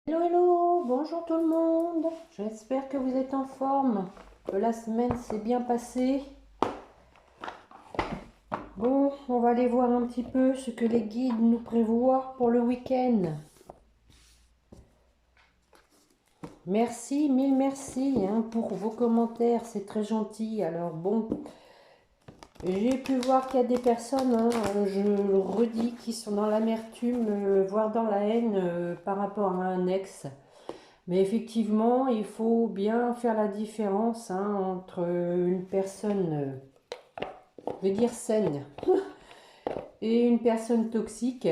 Hello, hello, bonjour tout le monde. J'espère que vous êtes en forme, que la semaine s'est bien passée. Bon, on va aller voir un petit peu ce que les guides nous prévoient pour le week-end. Merci, mille merci pour vos commentaires, c'est très gentil. Alors bon, j'ai pu voir qu'il y a des personnes, je le redis, qui sont dans l'amertume, voire dans la haine par rapport à un ex. Mais effectivement, il faut bien faire la différence entre une personne, je vais dire saine, et une personne toxique.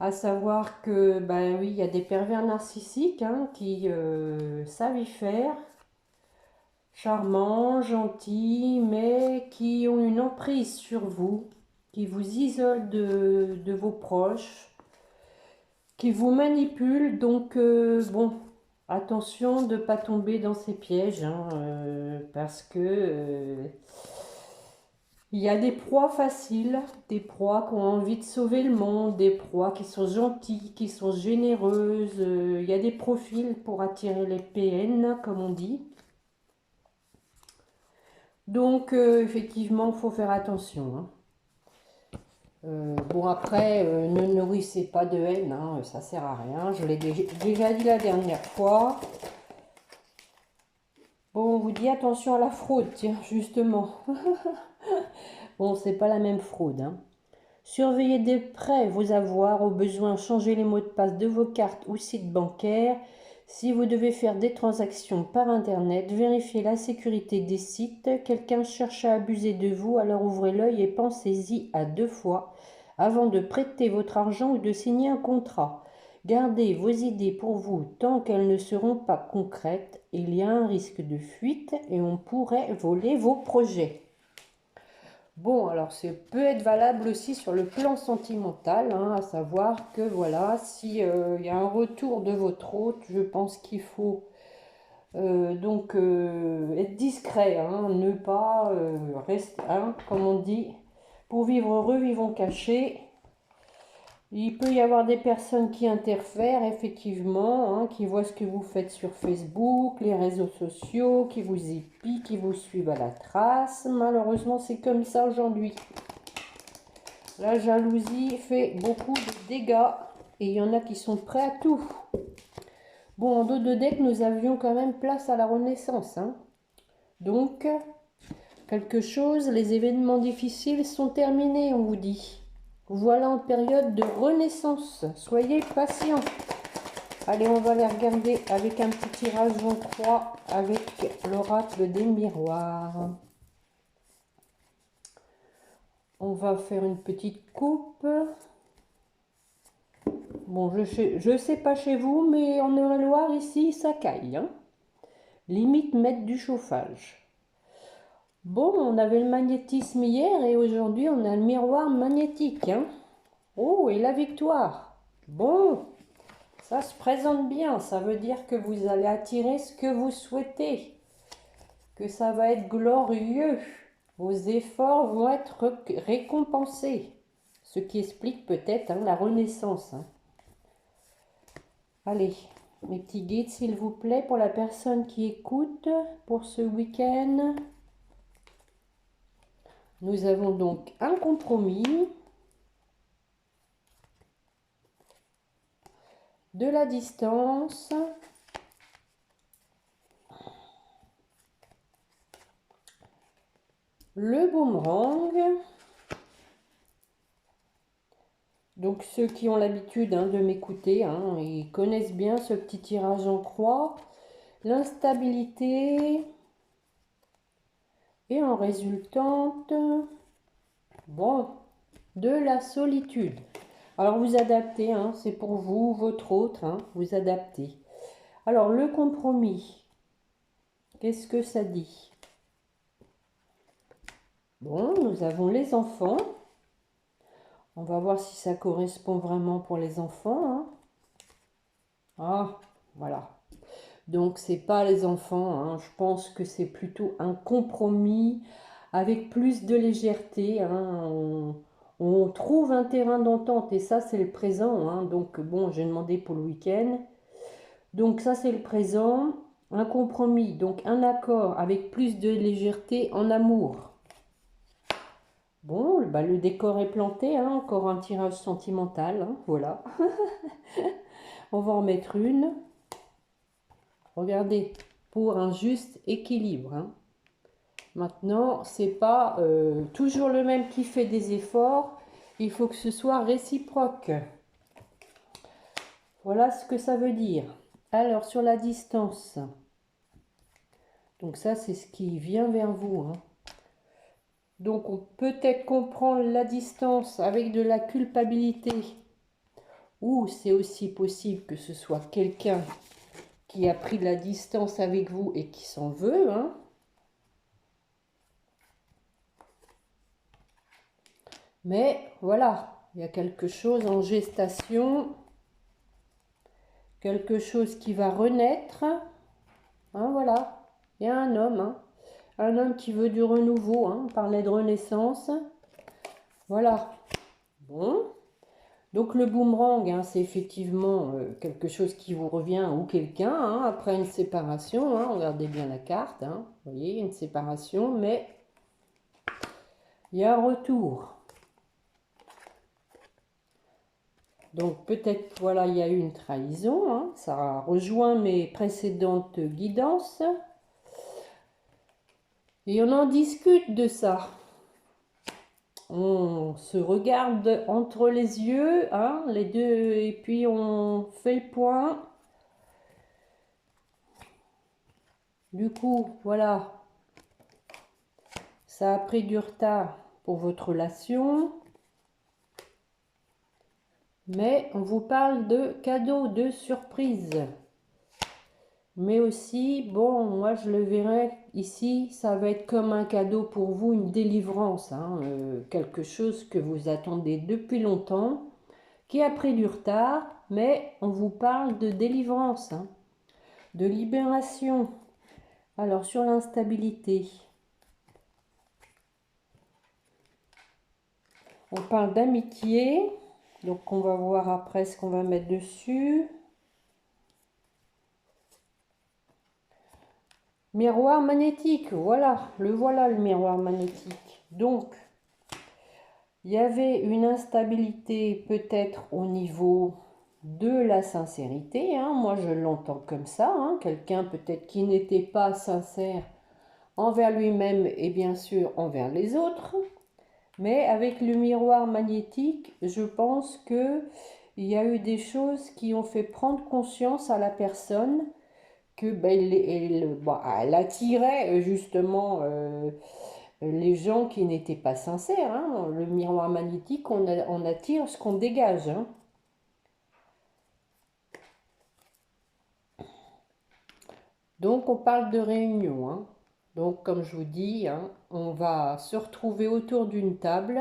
À savoir que, ben oui, il y a des pervers narcissiques qui savent y faire, charmants, gentils, mais qui ont une emprise sur vous, qui vous isolent de vos proches, qui vous manipulent. Donc, bon, attention de ne pas tomber dans ces pièges, parce que il y a des proies faciles, des proies qui ont envie de sauver le monde, des proies qui sont gentilles, qui sont généreuses. Il y a des profils pour attirer les PN, comme on dit. Donc, effectivement, il faut faire attention. Bon, après, ne nourrissez pas de haine, ça sert à rien. Je l'ai déjà dit la dernière fois. Bon, on vous dit attention à la fraude, tiens, justement. Bon, c'est pas la même fraude. Surveillez de près vos avoirs, au besoin changez les mots de passe de vos cartes ou sites bancaires. Si vous devez faire des transactions par Internet, vérifiez la sécurité des sites. Quelqu'un cherche à abuser de vous, alors ouvrez l'œil et pensez-y à deux fois avant de prêter votre argent ou de signer un contrat. Gardez vos idées pour vous tant qu'elles ne seront pas concrètes. Il y a un risque de fuite et on pourrait voler vos projets. Bon, alors ça peut être valable aussi sur le plan sentimental, à savoir que voilà, si il y a un retour de votre hôte, je pense qu'il faut donc être discret, ne pas rester, comme on dit, pour vivre heureux, vivons cachés. Il peut y avoir des personnes qui interfèrent, effectivement, qui voient ce que vous faites sur Facebook, les réseaux sociaux, qui vous épient, qui vous suivent à la trace. Malheureusement, c'est comme ça aujourd'hui. La jalousie fait beaucoup de dégâts et il y en a qui sont prêts à tout. Bon, en dos de deck, nous avions quand même place à la renaissance. Donc, quelque chose, les événements difficiles sont terminés, on vous dit. Voilà en période de renaissance. Soyez patients. Allez, on va les regarder avec un petit tirage en croix avec l'oracle des miroirs. On va faire une petite coupe. Bon, je sais pas chez vous, mais en Eure-et-Loire, ici, ça caille. Limite mettre du chauffage. Bon, on avait le magnétisme hier et aujourd'hui, on a le miroir magnétique. Oh, et la victoire. Bon, ça se présente bien. Ça veut dire que vous allez attirer ce que vous souhaitez. Que ça va être glorieux. Vos efforts vont être récompensés. Ce qui explique peut-être la renaissance. Allez, mes petits guides, s'il vous plaît, pour la personne qui écoute pour ce week-end. Nous avons donc un compromis, de la distance, le boomerang. Donc ceux qui ont l'habitude de m'écouter, ils connaissent bien ce petit tirage en croix. L'instabilité et en résultante, bon, de la solitude. Alors vous adaptez, c'est pour vous, votre autre, vous adaptez. Alors le compromis, qu'est-ce que ça dit? Bon, nous avons les enfants. On va voir si ça correspond vraiment pour les enfants. Ah, voilà. Donc c'est pas les enfants, je pense que c'est plutôt un compromis avec plus de légèreté. On trouve un terrain d'entente et ça, c'est le présent, hein. Donc, bon, j'ai demandé pour le week-end. Donc, ça, c'est le présent. Un compromis, donc un accord avec plus de légèreté en amour. Bon, bah, le décor est planté, hein. Encore un tirage sentimental, hein. Voilà. On va en mettre une. Regardez, pour un juste équilibre, hein. Maintenant, c'est pas toujours le même qui fait des efforts. Il faut que ce soit réciproque. Voilà ce que ça veut dire. Alors, sur la distance. Donc ça, c'est ce qui vient vers vous, hein. Donc, on peut peut-être comprendre la distance avec de la culpabilité. Ou c'est aussi possible que ce soit quelqu'un qui a pris de la distance avec vous et qui s'en veut, hein. Mais voilà, il y a quelque chose en gestation, quelque chose qui va renaître, hein, voilà. Il y a un homme qui veut du renouveau, hein, on parlait de renaissance. Voilà. Bon. Donc le boomerang, hein, c'est effectivement quelque chose qui vous revient ou quelqu'un, hein, après une séparation, hein, regardez bien la carte, hein, vous voyez, une séparation, mais il y a un retour. Donc peut-être, voilà, il y a eu une trahison, hein, ça rejoint mes précédentes guidances. Et on en discute de ça. On se regarde entre les yeux, hein, les deux, et puis on fait le point. Du coup, voilà, ça a pris du retard pour votre relation. Mais on vous parle de cadeaux, de surprises. Mais aussi, bon, moi je le verrai ici, ça va être comme un cadeau pour vous, une délivrance, hein, quelque chose que vous attendez depuis longtemps, qui a pris du retard, mais on vous parle de délivrance, hein, de libération. Alors sur l'instabilité, on parle d'amitié, donc on va voir après ce qu'on va mettre dessus. Miroir magnétique, voilà le miroir magnétique. Donc, il y avait une instabilité peut-être au niveau de la sincérité, hein. Moi je l'entends comme ça, hein. Quelqu'un peut-être qui n'était pas sincère envers lui-même et bien sûr envers les autres. Mais avec le miroir magnétique, je pense que il y a eu des choses qui ont fait prendre conscience à la personne que ben, elle attirait justement les gens qui n'étaient pas sincères, hein. Le miroir magnétique, on attire ce qu'on dégage, hein. Donc on parle de réunion, hein. Donc comme je vous dis, hein, on va se retrouver autour d'une table.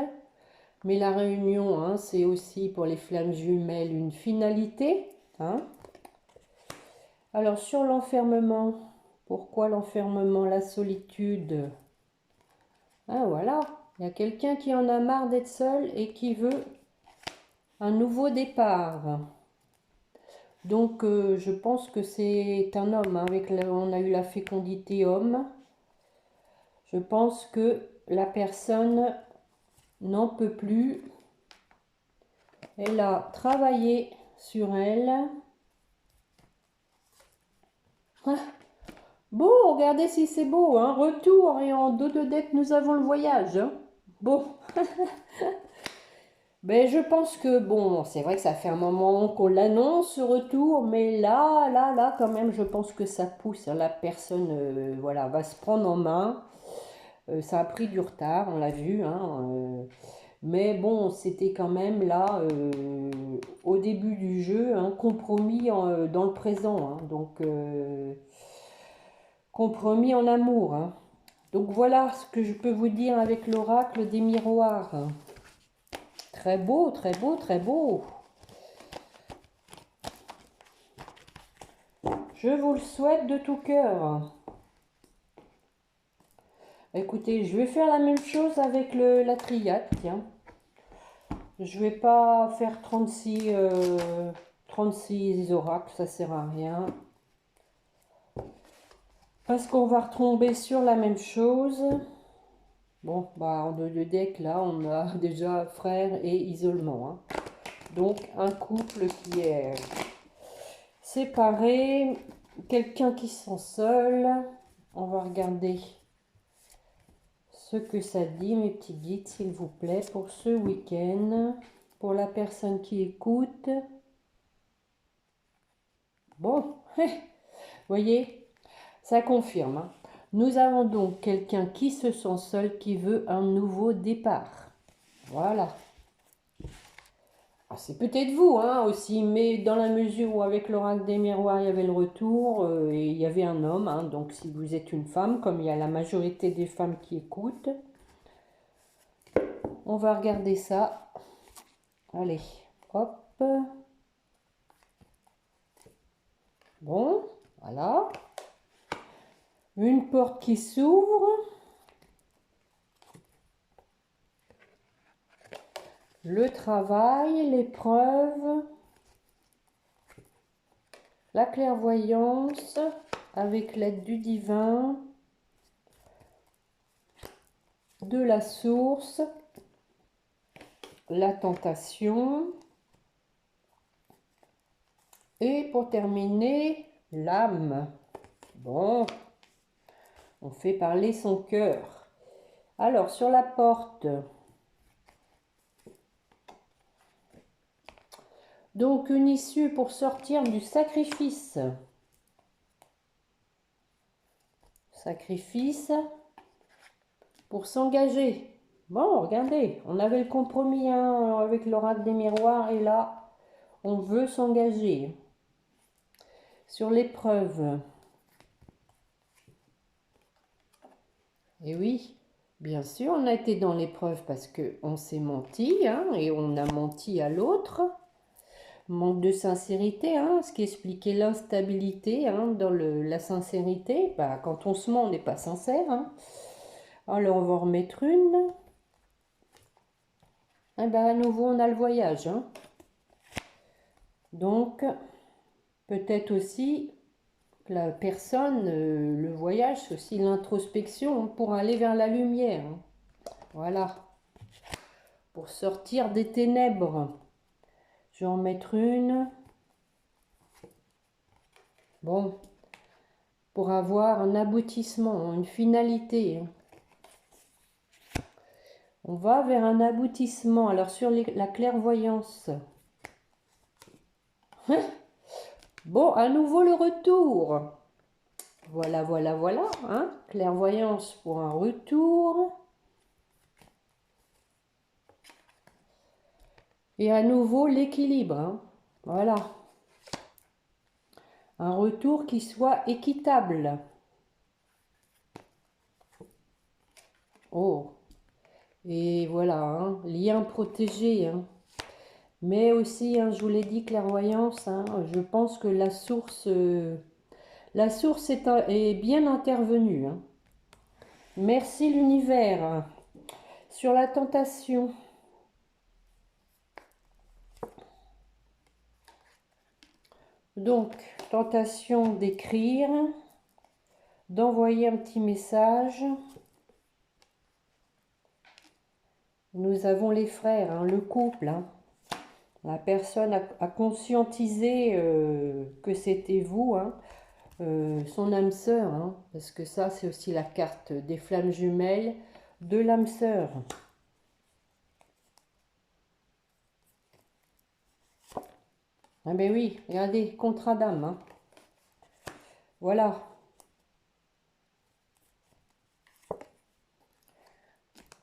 Mais la réunion, hein, c'est aussi pour les flammes jumelles une finalité, hein. Alors sur l'enfermement, pourquoi l'enfermement, la solitude? Ah voilà, il y a quelqu'un qui en a marre d'être seul et qui veut un nouveau départ. Donc je pense que c'est un homme, hein, on a eu la fécondité homme. Je pense que la personne n'en peut plus. Elle a travaillé sur elle. Ah, bon, regardez si c'est beau, hein. Retour et en dos de dette, nous avons le voyage, hein. Bon. Ben, je pense que, bon, c'est vrai que ça fait un moment qu'on l'annonce, ce retour, mais là, quand même, je pense que ça pousse, hein. La personne, voilà, va se prendre en main. Ça a pris du retard, on l'a vu, hein. Mais bon, c'était quand même là, au début du jeu, un compromis dans le présent, hein. Donc, compromis en amour, hein. Donc voilà ce que je peux vous dire avec l'oracle des miroirs. Très beau, très beau, très beau. Je vous le souhaite de tout cœur. Écoutez, je vais faire la même chose avec la triade, tiens. Je vais pas faire 36 oracles, ça sert à rien. Parce qu'on va retomber sur la même chose. Bon, bah en deux decks, là, on a déjà frère et isolement. Hein. Donc, un couple qui est séparé, quelqu'un qui se sent seul. On va regarder ce que ça dit, mes petits guides, s'il vous plaît, pour ce week-end. Pour la personne qui écoute. Bon, voyez, ça confirme. Hein. Nous avons donc quelqu'un qui se sent seul, qui veut un nouveau départ. Voilà. C'est peut-être vous hein, aussi, mais dans la mesure où avec l'oracle des miroirs, il y avait le retour et il y avait un homme. Hein, donc si vous êtes une femme, comme il y a la majorité des femmes qui écoutent, on va regarder ça. Allez, hop. Bon, voilà. Une porte qui s'ouvre. Le travail, l'épreuve, la clairvoyance avec l'aide du divin, de la source, la tentation et pour terminer, l'âme. Bon, on fait parler son cœur. Alors, sur la porte, donc une issue pour sortir du sacrifice. Sacrifice pour s'engager. Bon, regardez, on avait le compromis hein, avec l'oracle des miroirs et là, on veut s'engager. Sur l'épreuve. Et oui, bien sûr, on a été dans l'épreuve parce qu'on s'est menti hein, et on a menti à l'autre. Manque de sincérité, hein, ce qui expliquait l'instabilité hein, dans la sincérité. Bah, quand on se ment, on n'est pas sincère. Hein. Alors, on va en remettre une. Et ben, à nouveau, on a le voyage. Hein. Donc, peut-être aussi la personne, le voyage, c'est aussi l'introspection hein, pour aller vers la lumière. Hein. Voilà. Pour sortir des ténèbres. Je vais en mettre une. Bon. Pour avoir un aboutissement, une finalité. On va vers un aboutissement. Alors sur la clairvoyance. Bon, à nouveau le retour. Voilà, voilà, voilà. Hein. Clairvoyance pour un retour. Et à nouveau l'équilibre. Hein. Voilà. Un retour qui soit équitable. Oh. Et voilà, hein. Lien protégé. Hein. Mais aussi, hein, je vous l'ai dit, clairvoyance, hein, je pense que la source est bien intervenue. Hein. Merci l'univers. Sur la tentation. Donc, tentation d'écrire, d'envoyer un petit message. Nous avons les frères, hein, le couple. Hein. La personne a conscientisé que c'était vous, hein, son âme sœur, hein, parce que ça c'est aussi la carte des flammes jumelles de l'âme sœur. Ah ben oui, regardez, contrat d'âme. Hein. Voilà.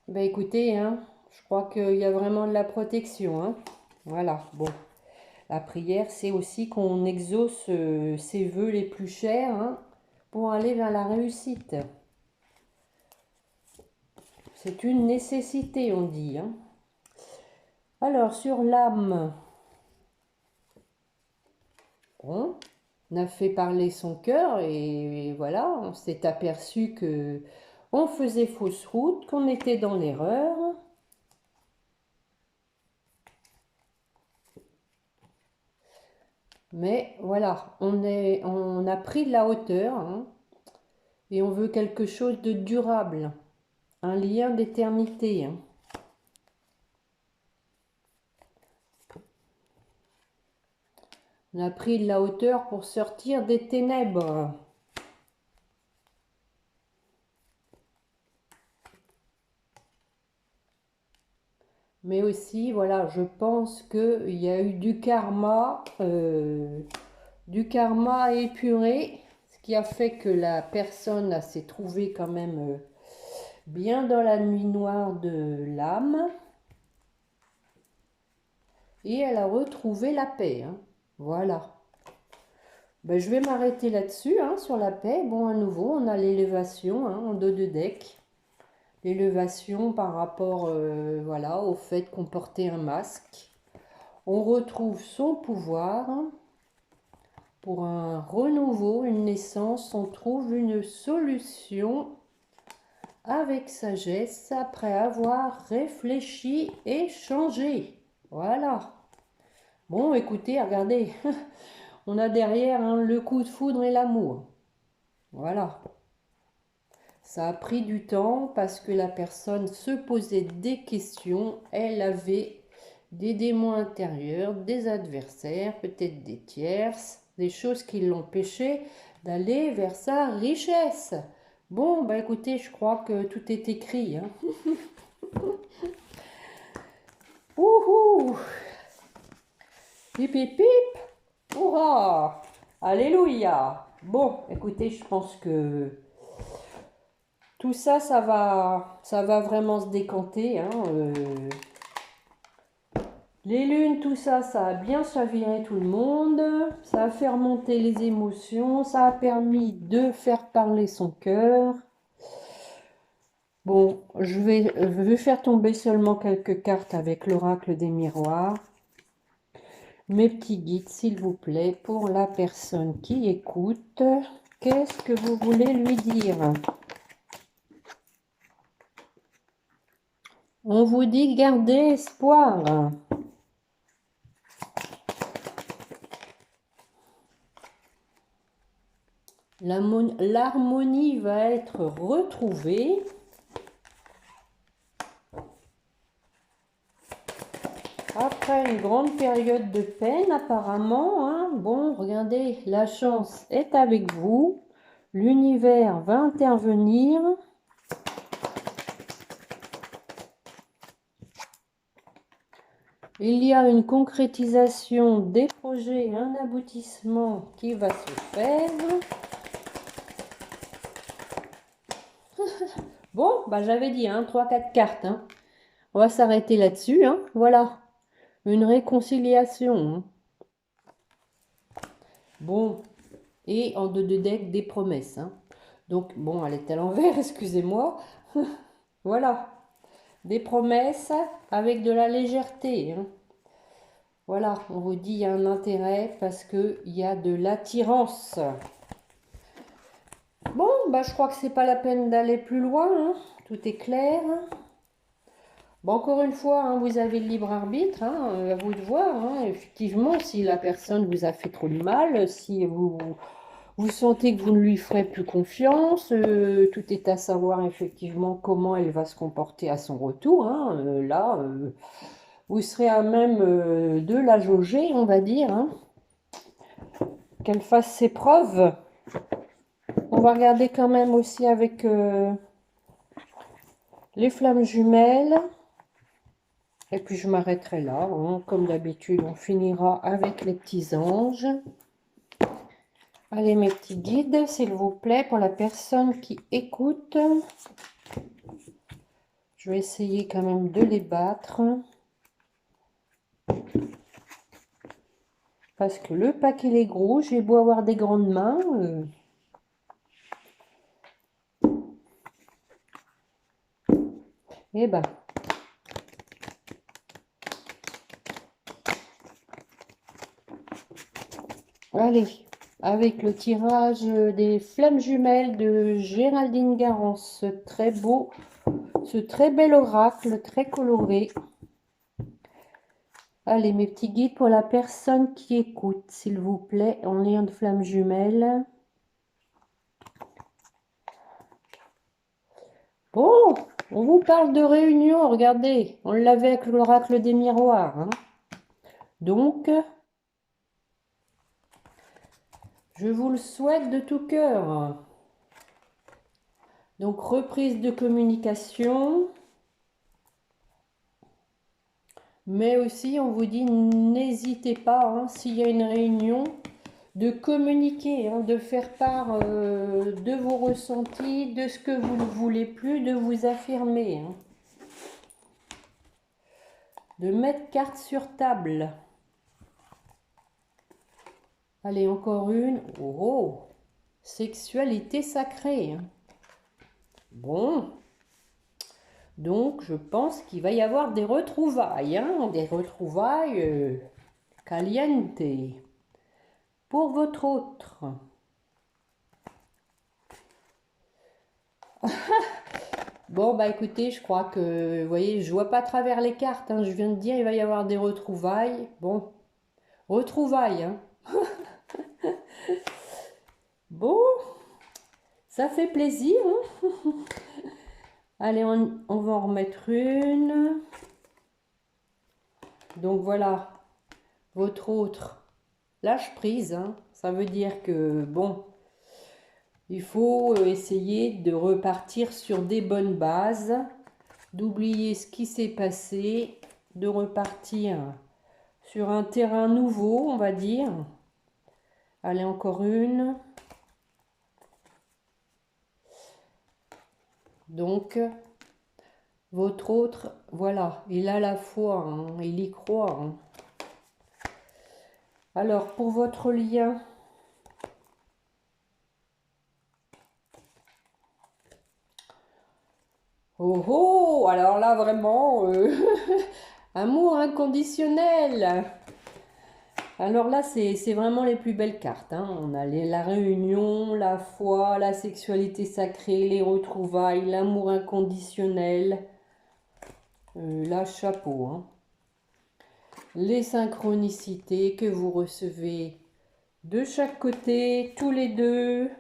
Ben écoutez, hein, je crois qu'il y a vraiment de la protection. Hein. Voilà, bon. La prière, c'est aussi qu'on exauce ses vœux les plus chers hein, pour aller vers la réussite. C'est une nécessité, on dit. Hein. Alors, sur l'âme, on a fait parler son cœur et voilà, on s'est aperçu que on faisait fausse route, qu'on était dans l'erreur. Mais voilà, on a pris de la hauteur, hein, et on veut quelque chose de durable, un lien d'éternité, hein. On a pris de la hauteur pour sortir des ténèbres. Mais aussi, voilà, je pense qu'il y a eu du karma à épurer, ce qui a fait que la personne s'est trouvée quand même bien dans la nuit noire de l'âme. Et elle a retrouvé la paix, hein. Voilà. Ben, je vais m'arrêter là-dessus, hein, sur la paix. Bon, à nouveau, on a l'élévation, hein, en dos de deck. L'élévation par rapport voilà, au fait qu'on portait un masque. On retrouve son pouvoir. Pour un renouveau, une naissance, on trouve une solution avec sagesse après avoir réfléchi et changé. Voilà. Bon, écoutez, regardez, on a derrière, hein, le coup de foudre et l'amour. Voilà. Ça a pris du temps parce que la personne se posait des questions. Elle avait des démons intérieurs, des adversaires, peut-être des tierces, des choses qui l'empêchaient d'aller vers sa richesse. Bon, bah écoutez, je crois que tout est écrit, hein. Ouhou! Pip, pip, pip! Hurrah! Alléluia! Bon, écoutez, je pense que tout ça, ça va vraiment se décanter, hein. Les lunes, tout ça, ça a bien chaviré tout le monde. Ça a fait remonter les émotions. Ça a permis de faire parler son cœur. Bon, je vais faire tomber seulement quelques cartes avec l'oracle des miroirs. Mes petits guides, s'il vous plaît, pour la personne qui écoute. Qu'est-ce que vous voulez lui dire? On vous dit gardez espoir. L'harmonie va être retrouvée. Après une grande période de peine, apparemment, hein. Bon, regardez, la chance est avec vous. L'univers va intervenir. Il y a une concrétisation des projets, un aboutissement qui va se faire. Bon, bah j'avais dit, hein, 3-4 cartes, hein. On va s'arrêter là-dessus, hein. Voilà, une réconciliation, hein. Bon, et en deux de deck, des promesses, hein. Donc, bon, elle est à l'envers, excusez-moi. Voilà, des promesses avec de la légèreté, hein. Voilà, on vous dit il y a un intérêt parce qu'il y a de l'attirance. Bon, bah je crois que c'est pas la peine d'aller plus loin, hein. Tout est clair. Bon, encore une fois, hein, vous avez le libre arbitre, hein, à vous de voir, hein, effectivement, si la personne vous a fait trop de mal, si vous sentez que vous ne lui ferez plus confiance, tout est à savoir effectivement comment elle va se comporter à son retour, hein, là, vous serez à même de la jauger, on va dire, hein, qu'elle fasse ses preuves. On va regarder quand même aussi avec les flammes jumelles. Et puis je m'arrêterai là, hein. Comme d'habitude, on finira avec les petits anges. Allez, mes petits guides, s'il vous plaît, pour la personne qui écoute. Je vais essayer quand même de les battre. Parce que le paquet est gros, j'ai beau avoir des grandes mains. Eh ben. Allez, avec le tirage des flammes jumelles de Géraldine Garance, ce très bel oracle, très coloré. Allez, mes petits guides pour la personne qui écoute, s'il vous plaît, en lien de flamme jumelle. Bon, on vous parle de réunion, regardez, on l'avait avec l'oracle des miroirs, hein. Donc, je vous le souhaite de tout cœur. Donc, reprise de communication. Mais aussi, on vous dit, n'hésitez pas, hein, s'il y a une réunion, de communiquer, hein, de faire part de vos ressentis, de ce que vous ne voulez plus, de vous affirmer, hein. De mettre carte sur table. Allez, encore une. Oh, sexualité sacrée, hein. Bon. Donc, je pense qu'il va y avoir des retrouvailles, hein, des retrouvailles caliente. Pour votre autre. Bon, bah écoutez, je crois que, vous voyez, je vois pas à travers les cartes, hein, je viens de dire, il va y avoir des retrouvailles. Bon, retrouvailles, hein. Bon, ça fait plaisir, hein. Allez, on va en remettre une. Donc voilà, votre autre lâche prise, hein. Ça veut dire que, bon, il faut essayer de repartir sur des bonnes bases, d'oublier ce qui s'est passé, de repartir sur un terrain nouveau, on va dire. Allez, encore une. Donc, votre autre, voilà, il a la foi, hein, il y croit, hein. Alors, pour votre lien, oh oh, alors là, vraiment, amour inconditionnel. Alors là, c'est vraiment les plus belles cartes, hein. On a la réunion, la foi, la sexualité sacrée, les retrouvailles, l'amour inconditionnel. Là, chapeau, hein. Les synchronicités que vous recevez de chaque côté, tous les deux.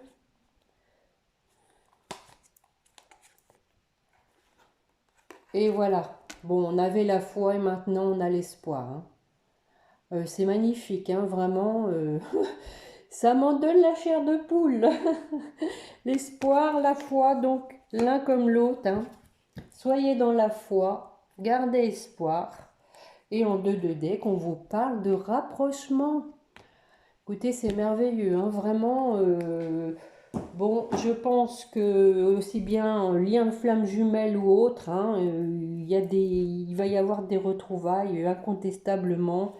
Et voilà. Bon, on avait la foi et maintenant on a l'espoir, hein. C'est magnifique, hein, vraiment. Ça m'en donne la chair de poule. L'espoir, la foi, donc l'un comme l'autre, hein. Soyez dans la foi, gardez espoir. Et en 2 deck, on vous parle de rapprochement. Écoutez, c'est merveilleux, hein, vraiment. Bon, je pense que aussi bien en lien de flamme jumelle ou autre, hein, il va y avoir des retrouvailles incontestablement.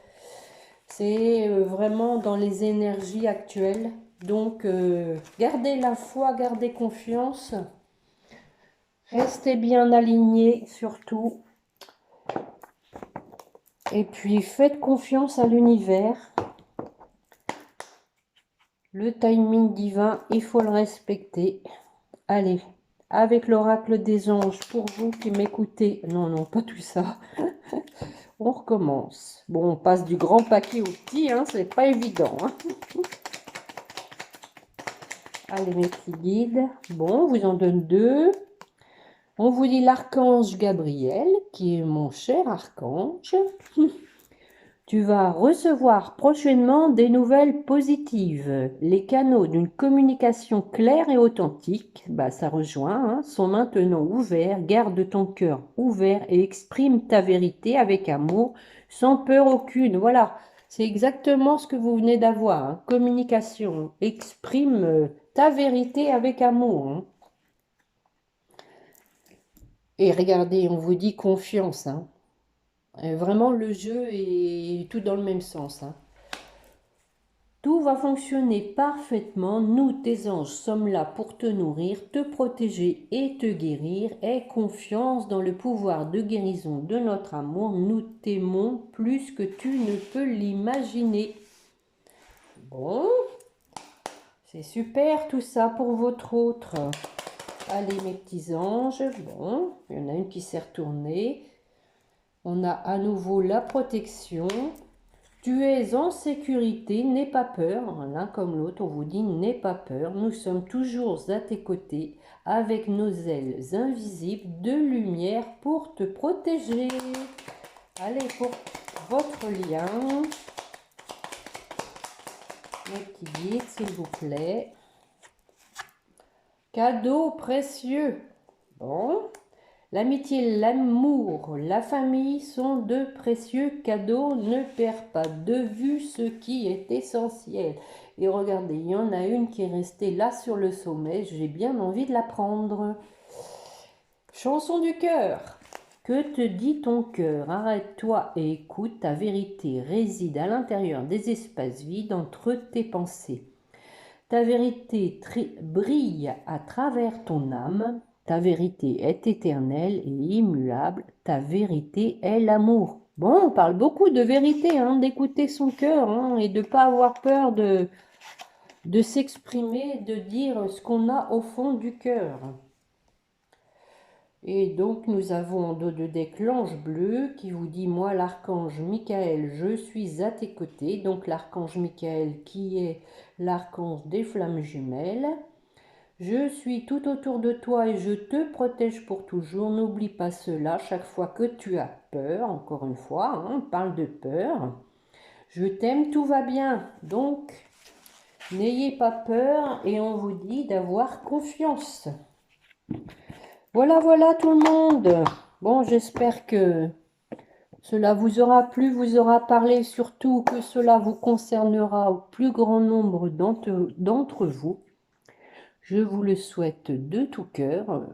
C'est vraiment dans les énergies actuelles. Donc, gardez la foi, gardez confiance. Restez bien alignés surtout. Et puis, faites confiance à l'univers. Le timing divin, il faut le respecter. Allez, avec l'oracle des anges, pour vous qui m'écoutez. Non, non, pas tout ça. On recommence. Bon, on passe du grand paquet au petit, hein, c'est pas évident, hein. Allez, mes petits guides. Bon, on vous en donne 2. On vous dit l'archange Gabriel, qui est mon cher archange. Tu vas recevoir prochainement des nouvelles positives. Les canaux d'une communication claire et authentique, bah, ça rejoint, hein, sont maintenant ouverts. Garde ton cœur ouvert et exprime ta vérité avec amour, sans peur aucune. Voilà, c'est exactement ce que vous venez d'avoir, hein. Communication, exprime ta vérité avec amour, hein. Et regardez, on vous dit confiance, hein. Vraiment, le jeu est tout dans le même sens, hein. Tout va fonctionner parfaitement. Nous, tes anges, sommes là pour te nourrir, te protéger et te guérir. Aie confiance dans le pouvoir de guérison de notre amour. Nous t'aimons plus que tu ne peux l'imaginer. Bon, c'est super tout ça pour votre autre. Allez, mes petits anges. Bon, il y en a une qui s'est retournée. On a à nouveau la protection. Tu es en sécurité, n'aie pas peur. L'un comme l'autre, on vous dit n'aie pas peur. Nous sommes toujours à tes côtés avec nos ailes invisibles de lumière pour te protéger. Allez, pour votre lien, le petit guide, s'il vous plaît. Cadeau précieux. Bon. L'amitié, l'amour, la famille sont de précieux cadeaux. Ne perds pas de vue ce qui est essentiel. Et regardez, il y en a une qui est restée là sur le sommet. J'ai bien envie de la prendre. Chanson du cœur. Que te dit ton cœur? Arrête-toi et écoute. Ta vérité réside à l'intérieur des espaces vides entre tes pensées. Ta vérité brille à travers ton âme. Ta vérité est éternelle et immuable. Ta vérité est l'amour. Bon, on parle beaucoup de vérité, hein, d'écouter son cœur, hein, et de ne pas avoir peur de s'exprimer, de dire ce qu'on a au fond du cœur. Et donc, nous avons en dos de deck l'ange bleu qui vous dit, moi, l'archange Michael, je suis à tes côtés. Donc, l'archange Michael qui est l'archange des flammes jumelles. Je suis tout autour de toi et je te protège pour toujours. N'oublie pas cela chaque fois que tu as peur. Encore une fois, hein, on parle de peur. Je t'aime, tout va bien. Donc, n'ayez pas peur et on vous dit d'avoir confiance. Voilà, voilà tout le monde. Bon, j'espère que cela vous aura plu, vous aura parlé, surtout que cela vous concernera au plus grand nombre d'entre vous. Je vous le souhaite de tout cœur.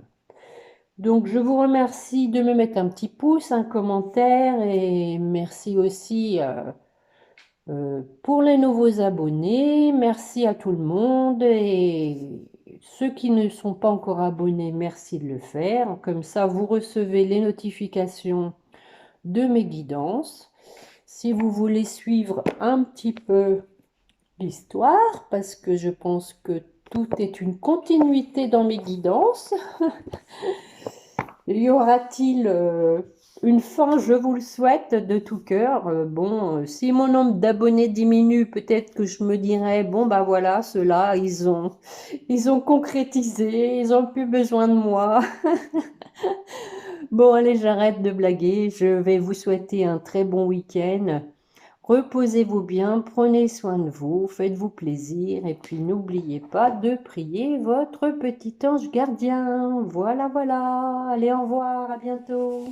Donc, je vous remercie de me mettre un petit pouce, un commentaire et merci aussi pour les nouveaux abonnés. Merci à tout le monde et ceux qui ne sont pas encore abonnés, merci de le faire. Comme ça, vous recevez les notifications de mes guidances. Si vous voulez suivre un petit peu l'histoire, parce que je pense que tout est une continuité dans mes guidances. Y aura-t-il une fin? Je vous le souhaite de tout cœur. Bon, si mon nombre d'abonnés diminue, peut-être que je me dirais, bon, bah voilà, ceux-là, ils ont concrétisé, ils ont plus besoin de moi. Bon, allez, j'arrête de blaguer. Je vais vous souhaiter un très bon week-end. Reposez-vous bien, prenez soin de vous, faites-vous plaisir et puis n'oubliez pas de prier votre petit ange gardien. Voilà, voilà. Allez, au revoir, à bientôt.